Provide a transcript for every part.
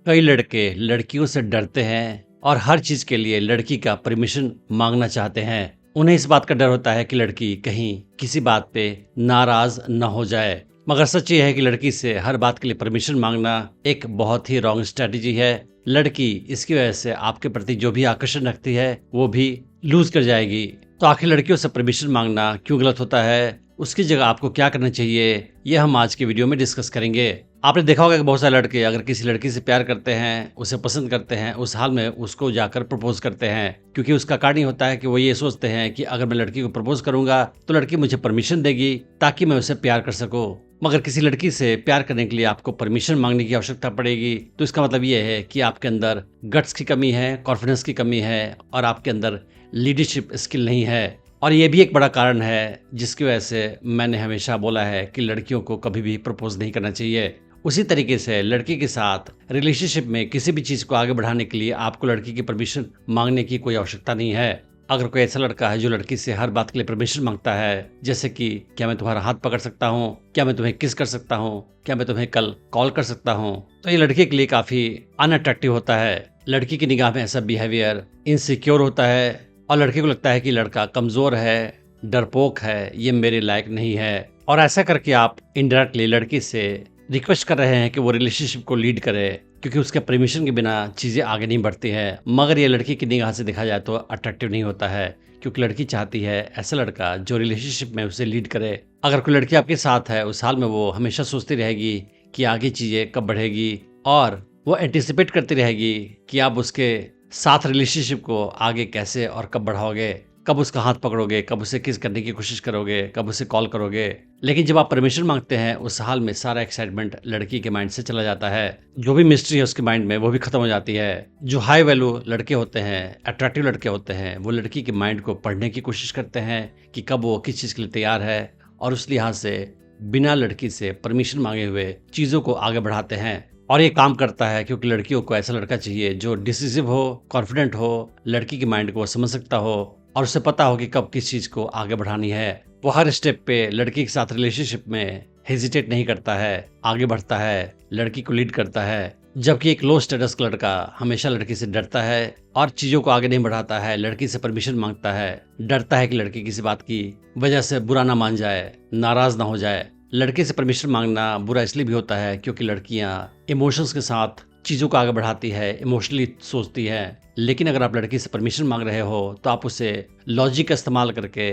कई लड़के लड़कियों से डरते हैं और हर चीज के लिए लड़की का परमिशन मांगना चाहते हैं। उन्हें इस बात का डर होता है कि लड़की कहीं किसी बात पे नाराज न हो जाए। मगर सच ये है कि लड़की से हर बात के लिए परमिशन मांगना एक बहुत ही रॉन्ग स्ट्रेटेजी है। लड़की इसकी वजह से आपके प्रति जो भी आकर्षण रखती है वो भी लूज कर जाएगी। तो आखिर लड़कियों से परमिशन मांगना क्यों गलत होता है, उसकी जगह आपको क्या करना चाहिए, यह हम आज की वीडियो में डिस्कस करेंगे। आपने देखा होगा कि बहुत सारे लड़के अगर किसी लड़की से प्यार करते हैं, उसे पसंद करते हैं, उस हाल में उसको जाकर प्रपोज करते हैं, क्योंकि उसका कारण ही होता है कि वो ये सोचते हैं कि अगर मैं लड़की को प्रपोज करूंगा तो लड़की मुझे परमिशन देगी ताकि मैं उसे प्यार कर सकूं। मगर किसी लड़की से प्यार करने के लिए आपको परमिशन मांगने की आवश्यकता पड़ेगी, तो इसका मतलब ये है कि आपके अंदर गट्स की कमी है, कॉन्फिडेंस की कमी है और आपके अंदर लीडरशिप स्किल नहीं है। और ये भी एक बड़ा कारण है जिसकी वजह से मैंने हमेशा बोला है कि लड़कियों को कभी भी प्रपोज नहीं करना चाहिए। उसी तरीके से लड़की के साथ रिलेशनशिप में किसी भी चीज को आगे बढ़ाने के लिए आपको लड़की की परमिशन मांगने की कोई आवश्यकता नहीं है। अगर कोई ऐसा लड़का है जो लड़की से हर बात के लिए परमिशन मांगता है, जैसे कि क्या मैं तुम्हारा हाथ पकड़ सकता हूँ, क्या मैं तुम्हें किस कर सकता हूँ, क्या मैं तुम्हें कल कॉल कर सकता हूँ, तो ये लड़की के लिए काफी अनअट्रैक्टिव होता है। लड़की की निगाह में ऐसा बिहेवियर इनसिक्योर होता है और लड़के को लगता है कि लड़का कमजोर है, डरपोक है, ये मेरे लायक नहीं है। और ऐसा करके आप इनडायरेक्टली लड़की से रिक्वेस्ट कर रहे हैं कि वो रिलेशनशिप को लीड करे, क्योंकि उसके परमिशन के बिना चीजें आगे नहीं बढ़ती हैं। मगर ये लड़की की निगाह से देखा जाए तो अट्रैक्टिव नहीं होता है, क्योंकि लड़की चाहती है ऐसा लड़का जो रिलेशनशिप में उसे लीड करे। अगर कोई लड़की आपके साथ है, उस हाल में वो हमेशा सोचती रहेगी कि आगे चीजें कब बढ़ेगी और वो एंटिसिपेट करती रहेगी कि आप उसके साथ रिलेशनशिप को आगे कैसे और कब बढ़ाओगे, कब उसका हाथ पकड़ोगे, कब उसे किस करने की कोशिश करोगे, कब उसे कॉल करोगे। लेकिन जब आप परमिशन मांगते हैं, उस हाल में सारा एक्साइटमेंट लड़की के माइंड से चला जाता है। जो भी मिस्ट्री है उसके माइंड में वो भी खत्म हो जाती है। जो हाई वैल्यू लड़के होते हैं, अट्रैक्टिव लड़के होते हैं, वो लड़की के माइंड को पढ़ने की कोशिश करते हैं कि कब वो किस चीज के लिए तैयार है, और उस लिहाज से बिना लड़की से परमिशन मांगे हुए चीजों को आगे बढ़ाते हैं। और ये काम करता है क्योंकि लड़कियों को ऐसा लड़का चाहिए जो डिसिसिव हो, कॉन्फिडेंट हो, लड़की के माइंड को समझ सकता हो और उसे पता हो कि कब किस चीज को आगे बढ़ानी है। वो हर स्टेप पे लड़की के साथ रिलेशनशिप में हेजिटेट नहीं करता है, आगे बढ़ता है, लड़की को लीड करता है। जबकि एक लो स्टेटस का लड़का हमेशा लड़की से डरता है और चीजों को आगे नहीं बढ़ाता है, लड़की से परमिशन मांगता है, डरता है कि लड़की किसी बात की वजह से बुरा ना मान जाए, नाराज ना हो जाए। लड़के से परमिशन मांगना बुरा इसलिए भी होता है क्योंकि लड़कियां इमोशंस के साथ चीजों को आगे बढ़ाती है, इमोशनली सोचती है। लेकिन अगर आप लड़की से परमिशन मांग रहे हो तो आप उसे लॉजिक का इस्तेमाल करके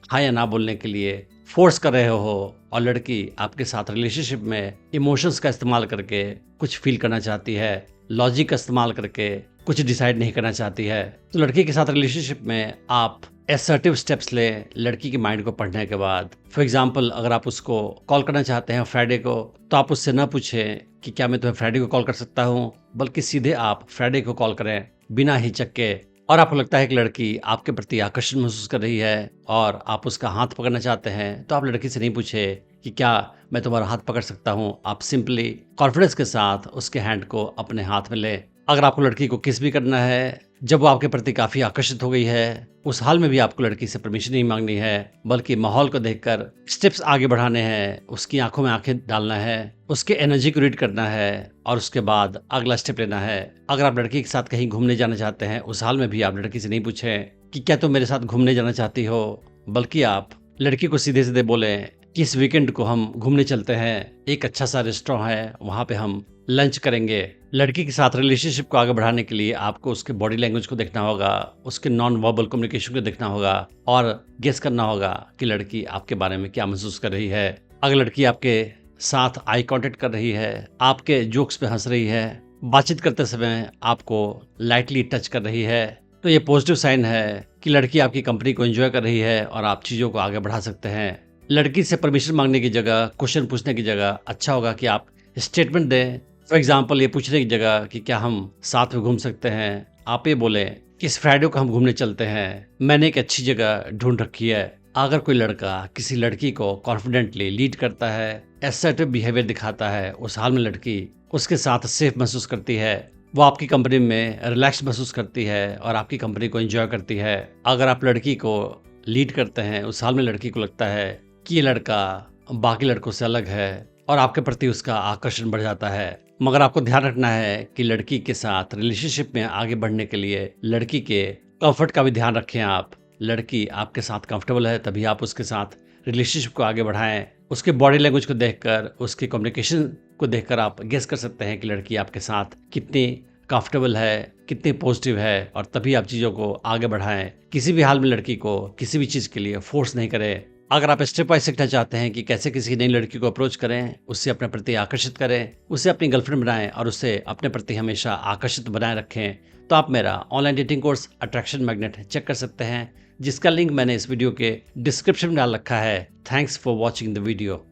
हाँ या ना बोलने के लिए फोर्स कर रहे हो, और लड़की आपके साथ रिलेशनशिप में इमोशंस का इस्तेमाल करके कुछ फील करना चाहती है, लॉजिक का इस्तेमाल करके कुछ डिसाइड नहीं करना चाहती है। तो लड़की के साथ रिलेशनशिप में आप असर्टिव स्टेप्स ले लड़की के माइंड को पढ़ने के बाद। फॉर एग्जाम्पल, अगर आप उसको कॉल करना चाहते हैं फ्राइडे को, तो आप उससे ना पूछें कि क्या मैं तुम्हें फ्राइडे को कॉल कर सकता हूँ, बल्कि सीधे आप फ्राइडे को कॉल करें बिना हिचक के। और आपको लगता है कि लड़की आपके प्रति आकर्षण महसूस कर रही है और आप उसका हाथ पकड़ना चाहते हैं, तो आप लड़की से नहीं पूछे कि क्या मैं तुम्हारा हाथ पकड़ सकता हूँ। आप सिंपली कॉन्फिडेंस के साथ उसके हैंड को अपने हाथ में लें। अगर आपको लड़की को किस भी करना है, जब वो आपके प्रति काफी आकर्षित हो गई है, उस हाल में भी आपको लड़की से परमिशन नहीं मांगनी है, बल्कि माहौल को देखकर स्टेप्स आगे बढ़ाने हैं, उसकी आंखों में आंखें डालना है, उसके एनर्जी को रीड करना है और उसके बाद अगला स्टेप लेना है। अगर आप लड़की के साथ कहीं घूमने जाना चाहते हैं, उस हाल में भी आप लड़की से नहीं पूछें कि क्या तुम मेरे साथ घूमने जाना चाहती हो, बल्कि आप लड़की को सीधे सीधे बोलें कि इस वीकेंड को हम घूमने चलते हैं, एक अच्छा सा रेस्टोरेंट है, वहां पे हम लंच करेंगे। लड़की के साथ रिलेशनशिप को आगे बढ़ाने के लिए आपको उसके बॉडी लैंग्वेज को देखना होगा, उसके नॉन वर्बल कम्युनिकेशन को देखना होगा और गेस करना होगा कि लड़की आपके बारे में क्या महसूस कर रही है। अगर लड़की आपके साथ आई कांटेक्ट कर रही है, आपके जोक्स पे हंस रही है, बातचीत करते समय आपको लाइटली टच कर रही है, तो ये पॉजिटिव साइन है कि लड़की आपकी कंपनी को एंजॉय कर रही है और आप चीजों को आगे बढ़ा सकते हैं। लड़की से परमिशन मांगने की जगह, क्वेश्चन पूछने की जगह अच्छा होगा कि आप स्टेटमेंट दें। फॉर एग्जाम्पल, ये पूछने की जगह कि क्या हम साथ में घूम सकते हैं, आप ये बोलें कि इस फ्राइडे को हम घूमने चलते हैं, मैंने एक अच्छी जगह ढूंढ रखी है। अगर कोई लड़का किसी लड़की को कॉन्फिडेंटली लीड करता है, असर्टिव बिहेवियर दिखाता है, उस हाल में लड़की उसके साथ सेफ महसूस करती है, वो आपकी कंपनी में रिलैक्स महसूस करती है और आपकी कंपनी को एंजॉय करती है। अगर आप लड़की को लीड करते हैं, उस हाल में लड़की को लगता है कि ये लड़का बाकी लड़कों से अलग है, और आपके प्रति उसका आकर्षण बढ़ जाता है। मगर आपको ध्यान रखना है कि लड़की के साथ रिलेशनशिप में आगे बढ़ने के लिए लड़की के कंफर्ट का भी ध्यान रखें आप। लड़की आपके साथ कंफर्टेबल है तभी आप उसके साथ रिलेशनशिप को आगे बढ़ाएं। उसके बॉडी लैंग्वेज को देखकर, उसकी कम्युनिकेशन को देखकर आप गेस कर सकते हैं कि लड़की आपके साथ कितनी कंफर्टेबल है, कितनी पॉजिटिव है, और तभी आप चीज़ों को आगे बढ़ाएं। किसी भी हाल में लड़की को किसी भी चीज़ के लिए फोर्स नहीं करें। अगर आप स्टेप बाय सीखना चाहते हैं कि कैसे किसी नई लड़की को अप्रोच करें, उससे अपने प्रति आकर्षित करें, उसे अपनी गर्लफ्रेंड बनाएं और उसे अपने प्रति हमेशा आकर्षित बनाए रखें, तो आप मेरा online dating course attraction magnet check कर सकते हैं, जिसका लिंक मैंने इस वीडियो के डिस्क्रिप्शन में डाल रखा है। Thanks for watching the video.